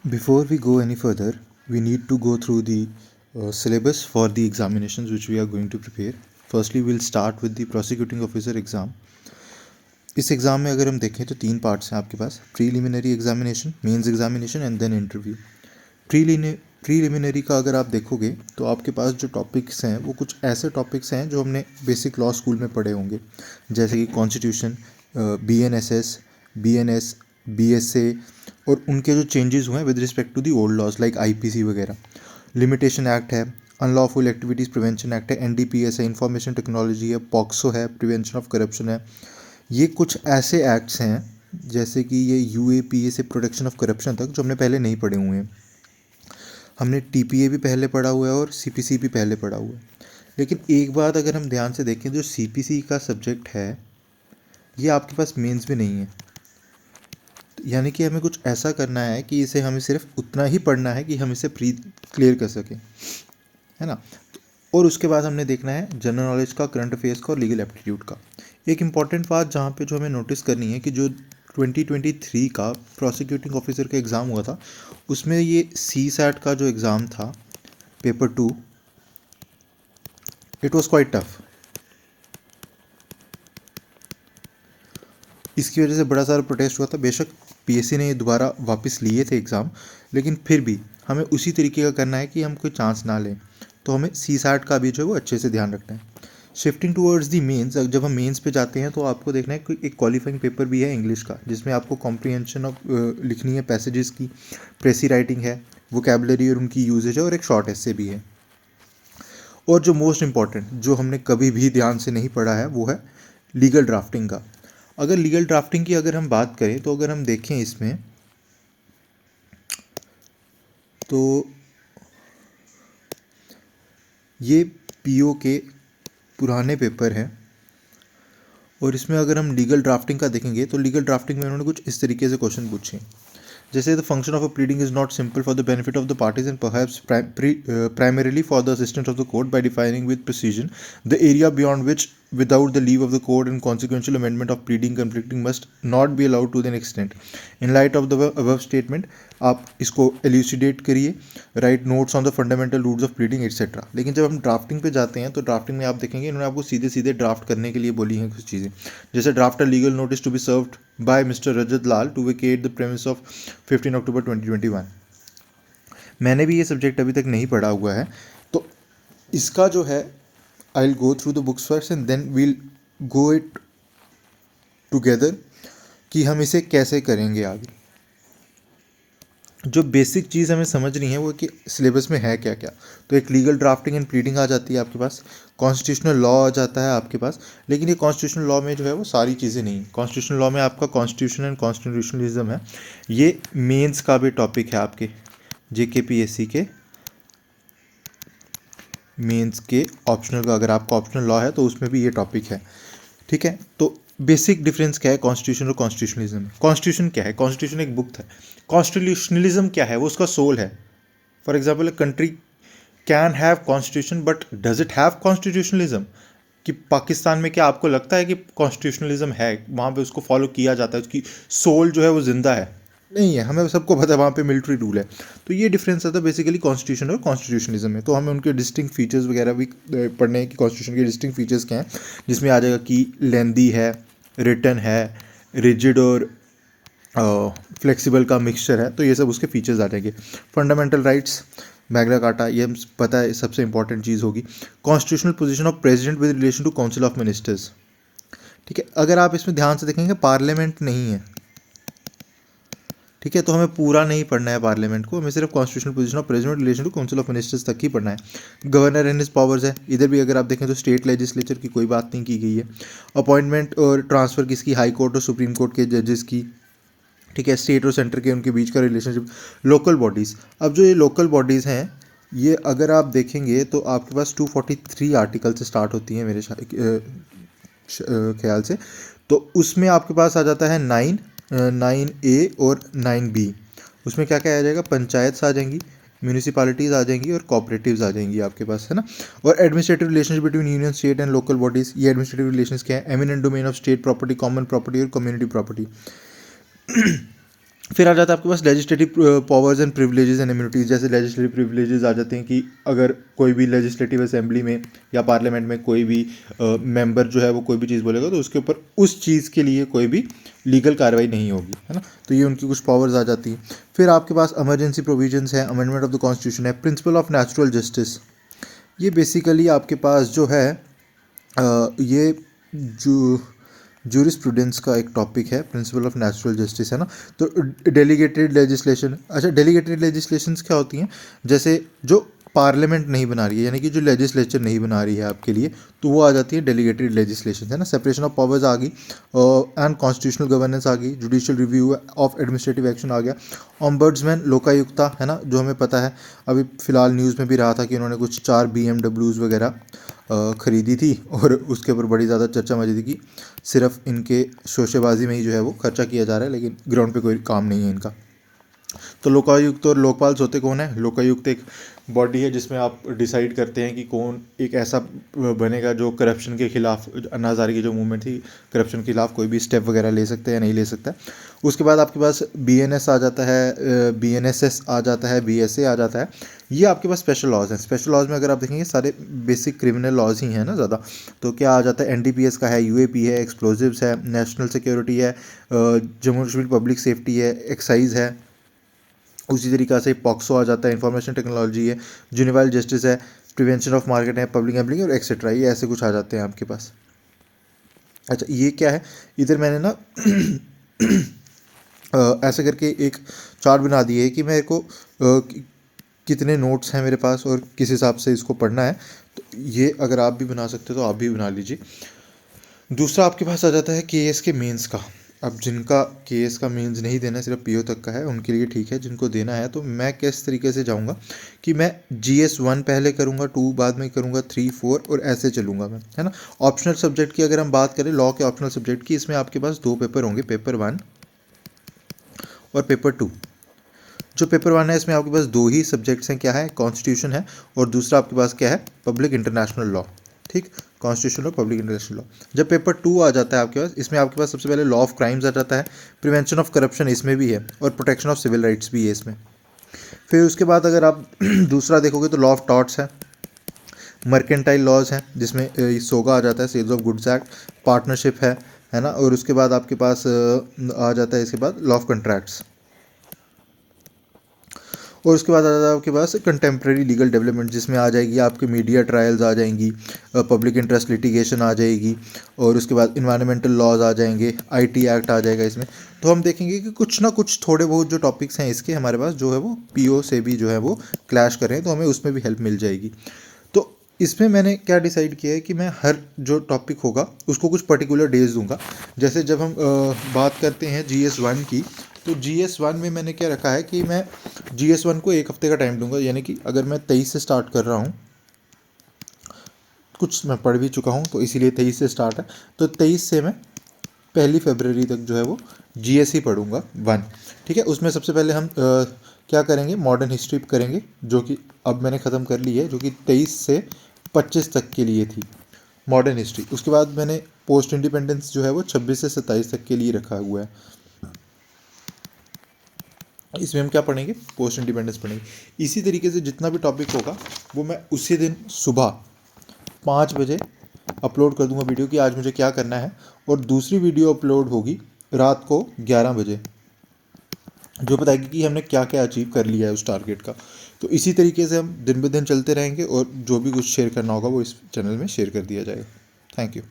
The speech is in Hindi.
Before we go any further, we need to go through the syllabus for the examinations which we are going to prepare. Firstly, we'll start with the prosecuting officer exam. इस एग्ज़ाम में अगर हम देखें तो 3 पार्ट्स हैं आपके पास: preliminary examination, mains examination and then interview. Preliminary का अगर आप देखोगे तो आपके पास जो टॉपिक्स हैं वो कुछ ऐसे टॉपिक्स हैं जो हमने बेसिक लॉ स्कूल में पढ़े होंगे, जैसे कि कॉन्स्टिट्यूशन, BNSS, BNS, BSA और उनके जो चेंजेस हुए हैं with respect to the old laws like IPC वगैरह। लिमिटेशन एक्ट है, अनलॉफुल एक्टिविटीज़ प्रिवेंशन एक्ट है, NDPS है, इंफॉर्मेशन टेक्नोलॉजी है, पॉक्सो है, प्रिवेंशन ऑफ करप्शन है। ये कुछ ऐसे एक्ट्स हैं जैसे कि ये UAPA से प्रोटेक्शन ऑफ करप्शन तक जो हमने पहले नहीं पढ़े हुए हैं। हमने TPA भी पहले पढ़ा हुआ है और CPC भी पहले पढ़ा हुआ है। लेकिन एक बात अगर हम ध्यान से देखें, जो CPC का सब्जेक्ट है ये आपके पास मेंस में नहीं है। यानी कि हमें कुछ ऐसा करना है कि इसे हमें सिर्फ उतना ही पढ़ना है कि हम इसे प्री क्लियर कर सकें, है ना। और उसके बाद हमने देखना है जनरल नॉलेज का, करंट अफेयर्स का और लीगल एप्टीट्यूड का। एक इम्पॉर्टेंट बात जहाँ पे जो हमें नोटिस करनी है कि जो 2023 का प्रोसिक्यूटिंग ऑफिसर का एग्ज़ाम हुआ था उसमें ये CSAT का जो एग्ज़ाम था paper 2, it was quite tough. इसकी वजह से बड़ा सारा प्रोटेस्ट हुआ था। बेशक PSC ने ये दोबारा वापस लिए थे एग्ज़ाम, लेकिन फिर भी हमें उसी तरीके का करना है कि हम कोई चांस ना लें। तो हमें CSAT का भी जो है वो अच्छे से ध्यान रखना है। शिफ्टिंग टूवर्ड्स दी मेंस, जब हम मेंस पे जाते हैं तो आपको देखना है कि एक क्वालिफाइंग पेपर भी है इंग्लिश का, जिसमें आपको कॉम्प्रिहेंशन ऑफ लिखनी है पैसेजेस की, प्रेसी राइटिंग है, वोकेबलरी और उनकी यूजेज है और एक शॉर्ट एस्से भी है। और जो मोस्ट इम्पॉर्टेंट, जो हमने कभी भी ध्यान से नहीं पढ़ा है, वो है लीगल ड्राफ्टिंग का। अगर लीगल ड्राफ्टिंग की अगर हम बात करें तो अगर हम देखें इसमें तो ये PO के पुराने पेपर हैं और इसमें अगर हम लीगल ड्राफ्टिंग का देखेंगे तो लीगल ड्राफ्टिंग में उन्होंने कुछ इस तरीके से क्वेश्चन पूछे, जैसे the function of a pleading is not simple for the benefit of the parties and perhaps primarily for the assistance of the court by defining with precision the area beyond which without the leave of the court and consequential amendment of pleading conflicting must not be allowed to an extent. In light of the above statement, आप इसको elucidate करिए, right notes on the fundamental rules of pleading etcetera. लेकिन जब हम ड्राफ्टिंग पे जाते हैं तो ड्राफ्टिंग में आप देखेंगे इन्होंने आपको सीधे सीधे ड्राफ्ट करने के लिए बोली हैं कुछ चीज़ें, जैसे draft a legal notice to be served by mister Rajat Lal to vacate the premise of 15 October 2021। मैंने भी ये सब्जेक्ट अभी तक नहीं पढ़ा हुआ है, तो इसका जो है I will go through the books first and then we'll go it together कि हम इसे कैसे करेंगे आगे। जो बेसिक चीज़ हमें समझनी है वो कि सिलेबस में है क्या क्या। तो एक लीगल ड्राफ्टिंग एंड प्लीडिंग आ जाती है आपके पास, कॉन्स्टिट्यूशनल लॉ आ जाता है आपके पास। लेकिन ये कॉन्स्टिट्यूशनल लॉ में जो है वो सारी चीज़ें नहीं। कॉन्स्टिट्यूशनल लॉ में आपका कॉन्स्टिट्यूशन एंड कॉन्स्टिट्यूशनलिज्म है, ये मेंस का भी टॉपिक है आपके JKPSC के मेंस के ऑप्शनल का। अगर आपका ऑप्शनल लॉ है तो उसमें भी ये टॉपिक है, ठीक है। तो बेसिक डिफरेंस क्या है कॉन्स्टिट्यूशन और कॉन्स्टिट्यूशनलिज्म? कॉन्स्टिट्यूशन क्या है? कॉन्स्टिट्यूशन एक बुक था। कॉन्स्टिट्यूशनलिज्म क्या है? वो उसका सोल है। For example a country can have constitution but does it have constitutionalism? कि पाकिस्तान में क्या आपको लगता है कि कॉन्स्टिट्यूशनलिज्म है, वहाँ पे उसको फॉलो किया जाता है, उसकी सोल जो है वो जिंदा है? नहीं है। हमें सबको पता है वहाँ पे मिलिट्री रूल है। तो ये डिफरेंस आता है बेसिकली कॉन्स्टिट्यूशन और कॉन्स्टिट्यूशनलिज्म में। तो हमें उनके डिस्टिंक्ट फीचर्स वगैरह भी पढ़ने हैं कि कॉन्स्टिट्यूशन के डिस्टिंक्ट फीचर्स क्या हैं, जिसमें आ जाएगा कि लेंदी है, रिटन है, रिजिड और फ्लेक्सिबल का मिक्सचर है। तो ये सब उसके फीचर्स आ जाएंगे। फंडामेंटल राइट्स, मैग्ना कार्टा, ये हम पता है सबसे इंपॉर्टेंट चीज़ होगी। Constitutional position of president with relation to council of ministers, ठीक है। अगर आप इसमें ध्यान से देखेंगे पार्लियामेंट नहीं है, ठीक है। तो हमें पूरा नहीं पढ़ना है पार्लियामेंट को, हमें सिर्फ constitutional position of president relation to council of ministers तक ही पढ़ना है। गवर्नर एंड हिज पावर्स है, इधर भी अगर आप देखें तो स्टेट लेजिस्लेचर की कोई बात नहीं की गई है। अपॉइंटमेंट और ट्रांसफ़र किसकी? हाई कोर्ट और सुप्रीम कोर्ट के जजेस की, ठीक है। स्टेट और सेंटर के उनके बीच का रिलेशनशिप। लोकल बॉडीज़, अब जो ये लोकल बॉडीज़ हैं ये अगर आप देखेंगे तो आपके पास 243 आर्टिकल से स्टार्ट होती हैं मेरे ख्याल से। तो उसमें आपके पास आ जाता है 9A और 9B। उसमें क्या क्या आ जाएगा? पंचायत आ जाएंगी, म्यूनिसिपैलिटीज़ आ जाएंगी और कॉपरेटिव्स आ जाएंगी आपके पास, है ना। और administrative relations between union, state and local bodies, ये एडमिनिस्ट्रेटिव रिलेशंस क्या है? Eminent domain of state property, common property और कम्युनिटी प्रॉपर्टी। फिर आ जाता है आपके पास legislative powers and privileges and immunities. जैसे लेजिस्लेटिव प्रिविलेजेस आ जाते हैं कि अगर कोई भी लेजिस्लेटिव असेंबली में या पार्लियामेंट में कोई भी मेंबर जो है वो कोई भी चीज़ बोलेगा तो उसके ऊपर उस चीज़ के लिए कोई भी लीगल कार्रवाई नहीं होगी, है ना। तो ये उनकी कुछ पावर्स आ जाती हैं। फिर आपके पास इमरजेंसी प्रोविजंस है, अमेंडमेंट ऑफ द कॉन्स्टिट्यूशन है, प्रिंसिपल ऑफ नेचुरल जस्टिस। ये बेसिकली आपके पास जो है ये जो जूरिस्प्रूडेंस का एक टॉपिक है, प्रिंसिपल ऑफ नेचुरल जस्टिस, है ना। तो डेलीगेटेड लेजिस्लेशन, अच्छा डेलीगेटेड लेजिस्लेशंस क्या होती हैं, जैसे जो पार्लियामेंट नहीं बना रही है, यानी कि जो लेजिस्लेचर नहीं बना रही है आपके लिए, तो वो आ जाती है डेलीगेटेड लेजिस्लेशन, है ना। सेपरेशन ऑफ पावर्स आ गई एंड कॉन्स्टिट्यूशनल गवर्नेंस आ गई, judicial review of administrative action आ गया, ऑम्बर्ड्समैन लोकायुक्ता, है ना, जो हमें पता है। अभी फिलहाल न्यूज़ में भी रहा था कि उन्होंने कुछ 4 BMWs वगैरह ख़रीदी थी और उसके ऊपर बड़ी ज़्यादा चर्चा मची थी कि सिर्फ इनके शोशेबाजी में ही जो है वो खर्चा किया जा रहा है, लेकिन ग्राउंड पे कोई काम नहीं है इनका। तो लोकायुक्त और लोकपाल होते कौन है? लोकायुक्त एक बॉडी है जिसमें आप डिसाइड करते हैं कि कौन एक ऐसा बनेगा जो करप्शन के खिलाफ, अन्ना हज़ारे की जो मूवमेंट थी करप्शन के खिलाफ, कोई भी स्टेप वगैरह ले सकता है या नहीं ले सकता है। उसके बाद आपके पास BNS आ जाता है, BNSS आ जाता है, BSA आ जाता है। ये आपके पास स्पेशल लॉज हैं। स्पेशल लॉज में अगर आप देखेंगे सारे बेसिक क्रिमिनल लॉज ही हैं ना ज़्यादा। तो क्या आ जाता है? NDPS का है, UAP है, एक्सप्लोजिव्स है, नेशनल सिक्योरिटी है, जम्मू कश्मीर पब्लिक सेफ्टी है, एक्साइज है। उसी तरीक़ा से पॉक्सो आ जाता है, इंफॉर्मेशन टेक्नोलॉजी है, जुनिवाइल जस्टिस है, प्रिवेंशन ऑफ मार्केट है, पब्लिक गैम्बलिंग और एक्सेट्रा, ये ऐसे कुछ आ जाते हैं आपके पास। अच्छा ये क्या है, इधर मैंने ना ऐसे करके एक चार्ट बना दिए है कि मेरे को कितने नोट्स हैं मेरे पास और किस हिसाब से इसको पढ़ना है। तो ये अगर आप भी बना सकते हो तो आप भी बना लीजिए। दूसरा आपके पास आ जाता है केएस के मेंस का। अब जिनका केएस का मेंस नहीं देना है, सिर्फ पीओ तक का है, उनके लिए ठीक है। जिनको देना है तो मैं किस तरीके से जाऊंगा कि मैं GS1 पहले करूंगा, 2 बाद में करूंगा, 3 4 और ऐसे चलूंगा मैं, है ना। ऑप्शनल सब्जेक्ट की अगर हम बात करें, लॉ के ऑप्शनल सब्जेक्ट की, इसमें आपके पास 2 पेपर होंगे, पेपर 1 और पेपर 2। जो पेपर 1 है इसमें आपके पास 2 ही सब्जेक्ट्स हैं, क्या है? कॉन्स्टिट्यूशन है और दूसरा आपके पास क्या है? Public international law. ठीक, कॉन्स्टिट्यूशन और पब्लिक इंटरनेशनल लॉ। जब पेपर 2 आ जाता है आपके पास, इसमें आपके पास सबसे पहले लॉ ऑफ क्राइम्स आ जाता है, प्रिवेंशन ऑफ करप्शन इसमें भी है और प्रोटेक्शन ऑफ सिविल राइट्स भी है इसमें। फिर उसके बाद अगर आप दूसरा देखोगे तो लॉ ऑफ टॉर्ट्स है, मर्केंटाइल लॉज हैं जिसमें सोगा आ जाता है, sales of goods act, partnership है ना। और उसके बाद आपके पास आ जाता है इसके बाद लॉ ऑफ कंट्रैक्ट्स। और उसके बाद आ जाता है आपके पास कंटेम्प्रेरी लीगल डेवलपमेंट, जिसमें आ जाएगी आपके मीडिया ट्रायल्स आ जाएंगी, पब्लिक इंटरेस्ट लिटिगेशन आ जाएगी और उसके बाद इन्वायरमेंटल लॉज आ जाएंगे, IT एक्ट आ जाएगा इसमें। तो हम देखेंगे कि कुछ ना कुछ थोड़े बहुत जो टॉपिक्स हैं इसके हमारे पास जो है वो PO से भी जो है वो क्लैश कर रहे हैं, तो हमें उसमें भी हेल्प मिल जाएगी। तो इसमें मैंने क्या डिसाइड किया है कि मैं हर जो टॉपिक होगा उसको कुछ पर्टिकुलर डेज दूंगा। जैसे जब हम बात करते हैं GS1 की, तो GS1 में मैंने क्या रखा है कि मैं GS1 को 1 हफ्ते का टाइम दूंगा, यानी कि अगर मैं 23 से स्टार्ट कर रहा हूँ, कुछ मैं पढ़ भी चुका हूँ तो इसीलिए 23 से स्टार्ट है, तो 23 से मैं 1 फरवरी तक जो है वो GS ही पढ़ूंगा 1। ठीक है, उसमें सबसे पहले हम क्या करेंगे? मॉडर्न हिस्ट्री करेंगे, जो कि अब मैंने ख़त्म कर ली है, जो कि 23 से 25 तक के लिए थी मॉडर्न हिस्ट्री। उसके बाद मैंने पोस्ट इंडिपेंडेंस जो है वो 26 से 27 तक के लिए रखा हुआ है। इसमें हम क्या पढ़ेंगे? पोस्ट इंडिपेंडेंस पढ़ेंगे। इसी तरीके से जितना भी टॉपिक होगा वो मैं उसी दिन सुबह 5 बजे अपलोड कर दूंगा वीडियो कि आज मुझे क्या करना है, और दूसरी वीडियो अपलोड होगी रात को 11 बजे, जो बताएगी कि हमने क्या क्या अचीव कर लिया है उस टारगेट का। तो इसी तरीके से हम दिन ब दिन चलते रहेंगे और जो भी कुछ शेयर करना होगा वो इस चैनल में शेयर कर दिया जाएगा। Thank you.